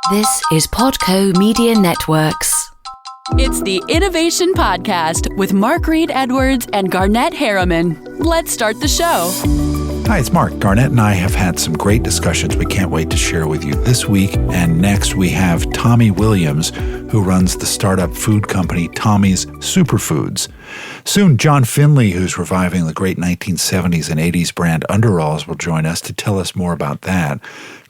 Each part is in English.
This is Podco Media Networks. It's the Innovation Podcast with Mark Reed Edwards and Garnett Harriman. Let's start the show. Hi, it's Mark. Garnett and I have had some great discussions we can't wait to share with you this week. And next we have Tommy Williams, who runs the startup food company Tommy's Superfoods. Soon, John Finley, who's reviving the great 1970s and 80s brand Underalls, will join us to tell us more about that.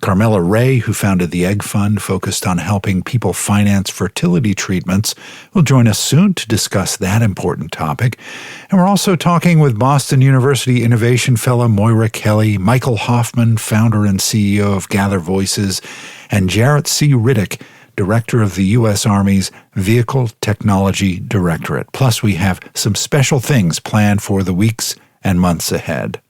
Carmela Ray, who founded the Egg Fund, focused on helping people finance fertility treatments, will join us soon to discuss that important topic. And we're also talking with Boston University Innovation Fellow Moira Kelly, Michael Hoffman, founder and CEO of Gather Voices, and Jarrett C. Riddick, Director of the U.S. Army's Vehicle Technology Directorate. Plus, we have some special things planned for the weeks and months ahead.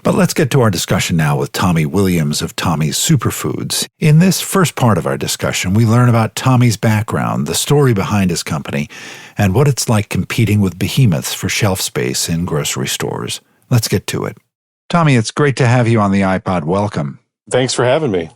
But let's get to our discussion now with Tommy Williams of Tommy's Superfoods. In this first part of our discussion, we learn about Tommy's background, the story behind his company, and what it's like competing with behemoths for shelf space in grocery stores. Let's get to it. Tommy, it's great to have you on the iPod. Welcome. Thanks for having me.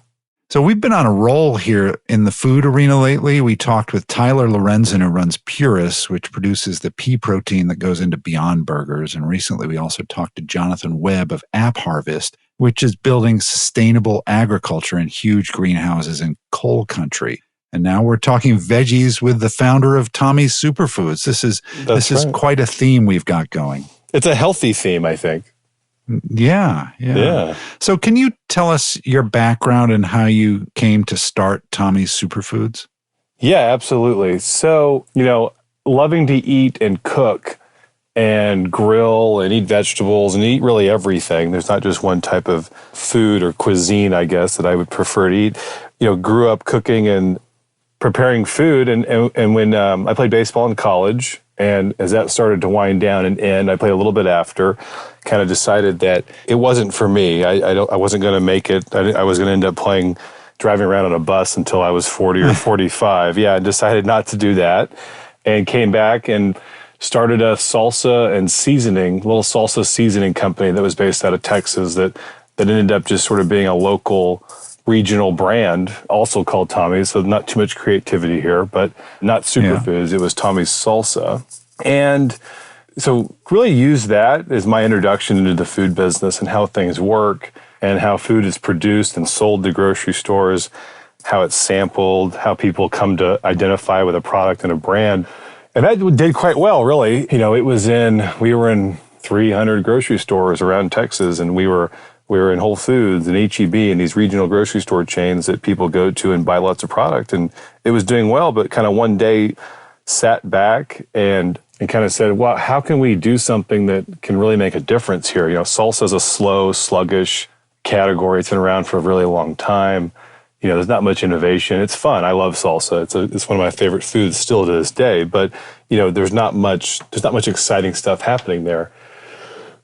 So we've been on a roll here in the food arena lately. We talked with Tyler Lorenzen, who runs Purus, which produces the pea protein that goes into Beyond Burgers. And recently we also talked to Jonathan Webb of App Harvest, which is building sustainable agriculture in huge greenhouses in coal country. And now we're talking veggies with the founder of Tommy's Superfoods. This is quite a theme we've got going. It's a healthy theme, I think. Yeah. So can you tell us your background and how you came to start Tommy's Superfoods? Yeah, absolutely. So, loving to eat and cook and grill and eat vegetables and eat really everything. There's not just one type of food or cuisine, I guess, that I would prefer to eat. Grew up cooking and preparing food. And when I played baseball in college, and as that started to wind down and end, I played a little bit after, kind of decided that it wasn't for me. I wasn't going to make it. I was going to end up driving around on a bus until I was 40 or 45. Yeah, I decided not to do that and came back and started a little salsa seasoning company that was based out of Texas that ended up just sort of being a local regional brand, also called Tommy's, so not too much creativity here, but not Superfoods. It was Tommy's Salsa. And so really use that as my introduction into the food business and how things work and how food is produced and sold to grocery stores, how it's sampled, how people come to identify with a product and a brand. And that did quite well, really. We were in 300 grocery stores around Texas, and we were in Whole Foods and H-E-B and these regional grocery store chains that people go to and buy lots of product. And it was doing well, but kind of one day sat back and kind of said, wow, how can we do something that can really make a difference here? Salsa is a slow, sluggish category. It's been around for a really long time. There's not much innovation. It's fun. I love salsa. It's one of my favorite foods still to this day, but there's not much exciting stuff happening there.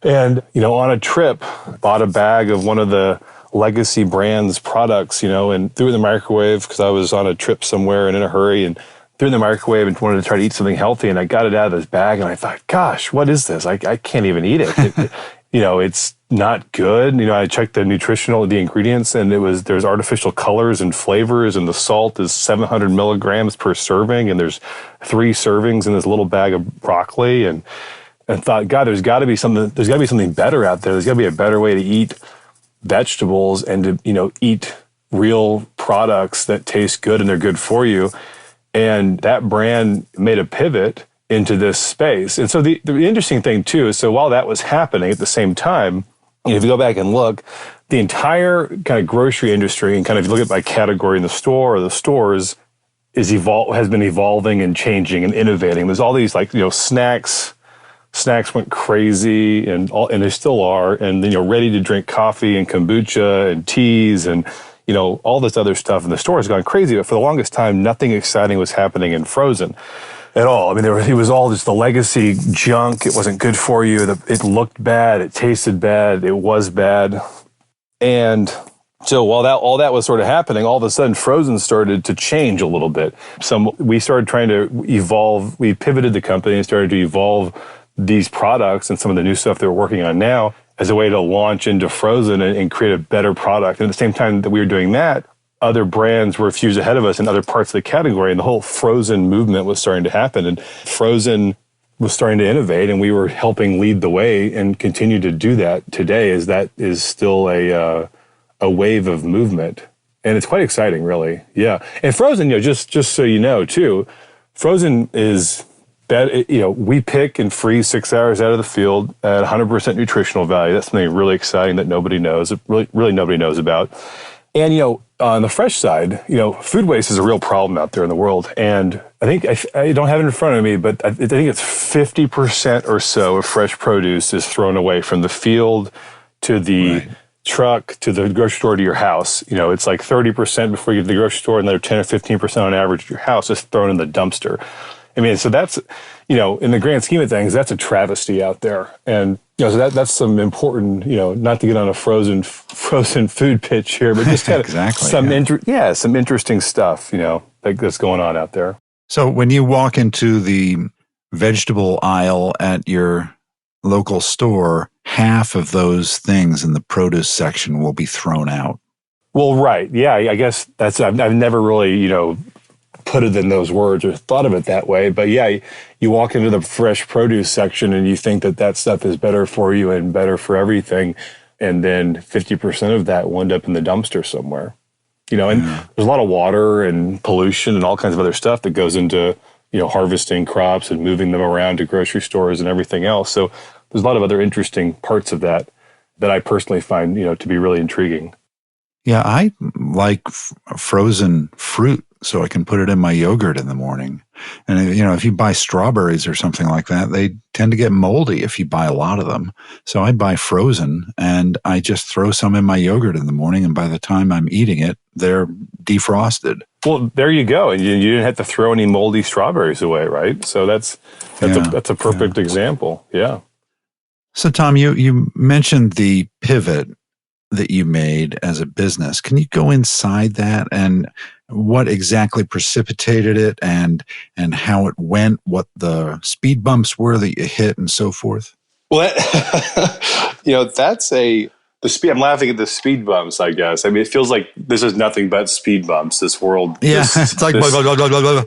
And, on a trip, bought a bag of one of the legacy brands products, and threw it in the microwave because I was on a trip somewhere and in a hurry, and threw it in the microwave and wanted to try to eat something healthy. And I got it out of this bag and I thought, gosh, what is this? I can't even eat it. It's not good. I checked the ingredients, and there's artificial colors and flavors, and the salt is 700 milligrams per serving, and there's 3 servings in this little bag of broccoli. And thought, God, there's got to be something better out there. There's got to be a better way to eat vegetables and to, eat real products that taste good and they're good for you. And that brand made a pivot into this space. And so the interesting thing too is, so while that was happening at the same time, if you go back and look, the entire kind of grocery industry, and kind of if you look at by category in the store or the stores, has been evolving and changing and innovating. There's all these snacks went crazy, and they still are. And then, ready to drink coffee and kombucha and teas and, all this other stuff in the store has gone crazy. But for the longest time, nothing exciting was happening in frozen at all. I mean, it was all just the legacy junk. It wasn't good for you. It looked bad. It tasted bad. It was bad. And so while all that was sort of happening, all of a sudden frozen started to change a little bit. We started trying to evolve. We pivoted the company and started to evolve these products and some of the new stuff that we're working on now as a way to launch into frozen and create a better product. And at the same time that we were doing that, other brands were a few years ahead of us in other parts of the category, and the whole frozen movement was starting to happen, and frozen was starting to innovate, and we were helping lead the way and continue to do that today. That is still a wave of movement, and it's quite exciting, really. Yeah, and frozen, just so you know, too, frozen is that, we pick and freeze 6 hours out of the field at 100% nutritional value. That's something really exciting that nobody knows, really nobody knows about. And, on the fresh side, food waste is a real problem out there in the world. And I think, I don't have it in front of me, but I think it's 50% or so of fresh produce is thrown away from the field to the truck to the grocery store to your house. It's like 30% before you get to the grocery store, another 10 or 15% on average at your house is thrown in the dumpster. I mean, so that's, in the grand scheme of things, that's a travesty out there. And, so that's some important, not to get on a frozen food pitch here, but just kind of some interesting stuff, that's going on out there. So when you walk into the vegetable aisle at your local store, half of those things in the produce section will be thrown out. Well, right. Yeah, I guess I've never really, put it in those words or thought of it that way. But yeah, you walk into the fresh produce section and you think that stuff is better for you and better for everything. And then 50% of that will end up in the dumpster somewhere. And there's a lot of water and pollution and all kinds of other stuff that goes into, harvesting crops and moving them around to grocery stores and everything else. So there's a lot of other interesting parts of that I personally find, to be really intriguing. Yeah, I like frozen fruit so I can put it in my yogurt in the morning. And, if you buy strawberries or something like that, they tend to get moldy if you buy a lot of them. So I buy frozen and I just throw some in my yogurt in the morning. And by the time I'm eating it, they're defrosted. Well, there you go. And you didn't have to throw any moldy strawberries away, right? So that's a perfect example. Yeah. So Tom, you mentioned the pivot that you made as a business. Can you go inside that and what exactly precipitated it and how it went, what the speed bumps were that you hit and so forth? Well, the speed. I'm laughing at the speed bumps, I guess. I mean, it feels like this is nothing but speed bumps, this world. Yeah, it's like blah, blah, blah, blah,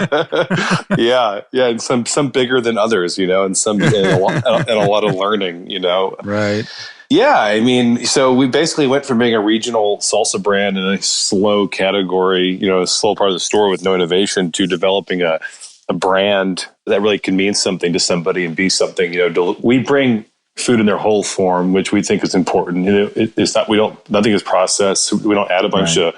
blah. Yeah, and some bigger than others, and some and a lot of learning, Right. Yeah, I mean, so we basically went from being a regional salsa brand in a slow category, a slow part of the store with no innovation, to developing a brand that really can mean something to somebody and be something. We bring food in their whole form, which we think is important. It's not nothing is processed. We don't add a bunch of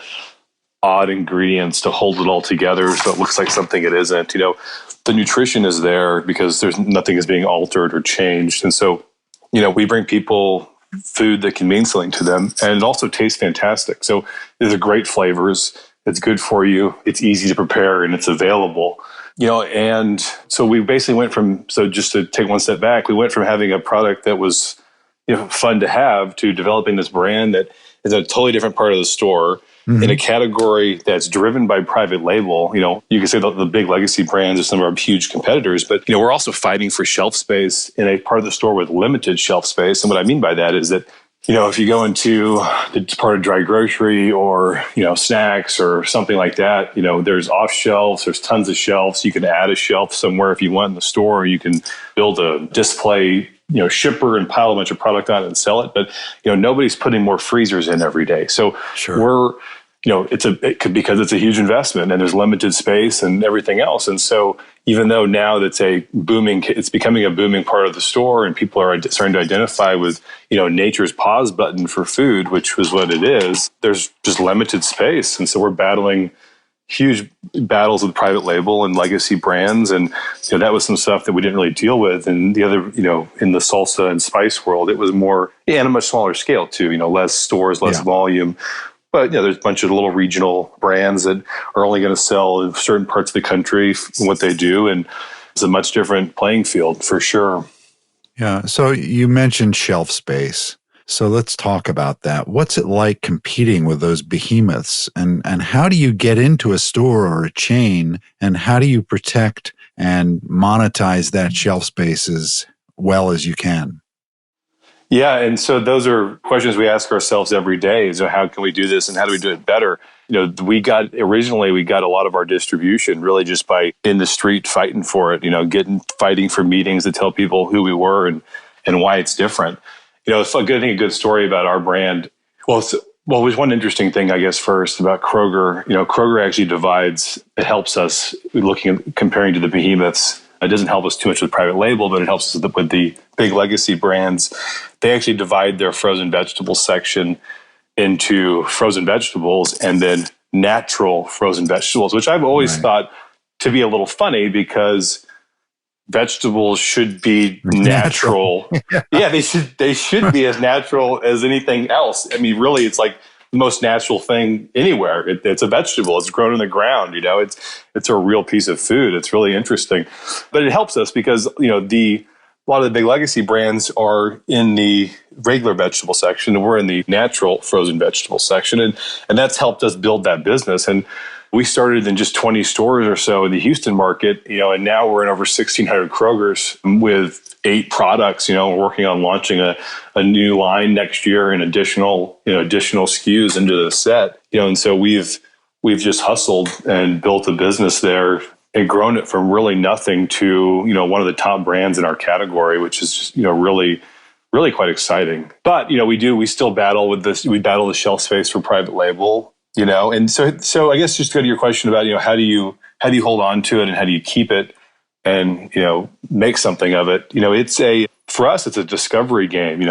odd ingredients to hold it all together so it looks like something it isn't. The nutrition is there because nothing is being altered or changed, and so we bring people food that can mean something to them, and it also tastes fantastic. So there's great flavors. It's good for you. It's easy to prepare, and it's available. And so we basically went from, so just to take one step back, we went from having a product that was fun to have to developing this brand that is a totally different part of the store in a category that's driven by private label. You can say the big legacy brands are some of our huge competitors, but we're also fighting for shelf space in a part of the store with limited shelf space. And what I mean by that is that if you go into the part of dry grocery or, snacks or something like that, there's off shelves, there's tons of shelves. You can add a shelf somewhere if you want in the store, or you can build a display, shipper and pile a bunch of product on it and sell it. But, nobody's putting more freezers in every day. So we're, because it's a huge investment and there's limited space and everything else. And so even though now it's becoming a booming part of the store and people are starting to identify with, nature's pause button for food, which was what it is, there's just limited space. And so we're battling huge battles with private label and legacy brands. And that was some stuff that we didn't really deal with. And the other, in the salsa and spice world, it was more, and a much smaller scale too, less stores, less volume. But there's a bunch of little regional brands that are only going to sell in certain parts of the country what they do. And it's a much different playing field for sure. Yeah. So you mentioned shelf space. So let's talk about that. What's it like competing with those behemoths? And how do you get into a store or a chain? And how do you protect and monetize that shelf space as well as you can? Yeah, and so those are questions we ask ourselves every day. So how can we do this and how do we do it better? We got a lot of our distribution really just by in the street fighting for it, fighting for meetings to tell people who we were and why it's different. It's a good story about our brand. There's one interesting thing, I guess, first about Kroger. Kroger actually divides, it helps us comparing to the behemoths. It doesn't help us too much with private label, but it helps us with the big legacy brands. They actually divide their frozen vegetable section into frozen vegetables and then natural frozen vegetables, which I've always thought to be a little funny because vegetables should be natural. Yeah, they should be as natural as anything else. I mean, really, it's like the most natural thing anywhere. It's a vegetable. It's grown in the ground. It's a real piece of food. It's really interesting, but it helps us because a lot of the big legacy brands are in the regular vegetable section, and we're in the natural frozen vegetable section, and that's helped us build that business. And we started in just 20 stores or so in the Houston market, and now we're in over 1,600 Krogers with 8 products. We're working on launching a new line next year and additional SKUs into the set. And so we've just hustled and built a business there and grown it from really nothing to, one of the top brands in our category, which is just, really, really quite exciting. But, we still battle with this. We battle the shelf space for private label. And so I guess just to go to your question about, how do you hold on to it and how do you keep it and, make something of it? For us, it's a discovery game.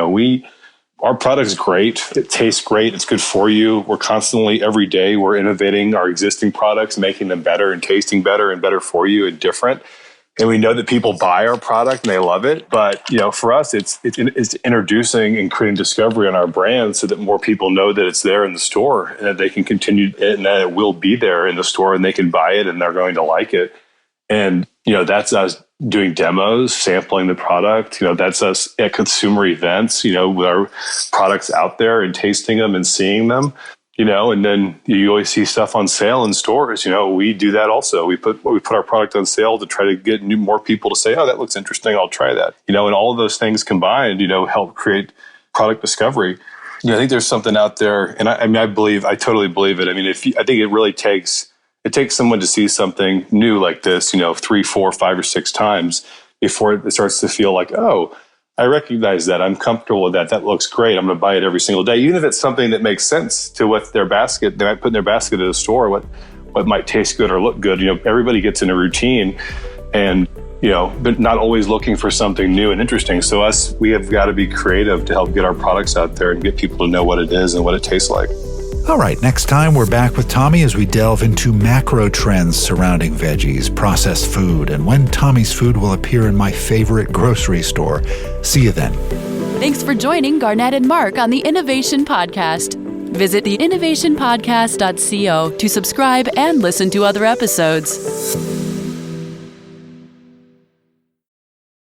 Our product is great. It tastes great. It's good for you. We're constantly, every day, we're innovating our existing products, making them better and tasting better and better for you and different. And we know that people buy our product and they love it. But, for us, it's introducing and creating discovery on our brand so that more people know that it's there in the store and that they can continue and that it will be there in the store and they can buy it and they're going to like it. And, that's us doing demos, sampling the product. That's us at consumer events, with our products out there and tasting them and seeing them. And then you always see stuff on sale in stores. We do that also. We put our product on sale to try to get more people to say, "Oh, that looks interesting. I'll try that." And all of those things combined, help create product discovery. I think there's something out there, and I totally believe it. I mean, I think it really takes someone to see something new like this, 3, 4, 5, or 6 times before it starts to feel like, oh, I recognize that. I'm comfortable with that. That looks great. I'm going to buy it every single day. Even if it's something that makes sense to what their basket, they might put in their basket at a store, what might taste good or look good. Everybody gets in a routine and, but not always looking for something new and interesting. So we have got to be creative to help get our products out there and get people to know what it is and what it tastes like. All right, next time we're back with Tommy as we delve into macro trends surrounding veggies, processed food, and when Tommy's food will appear in my favorite grocery store. See you then. Thanks for joining Garnett and Mark on the Innovation Podcast. Visit theinnovationpodcast.co to subscribe and listen to other episodes.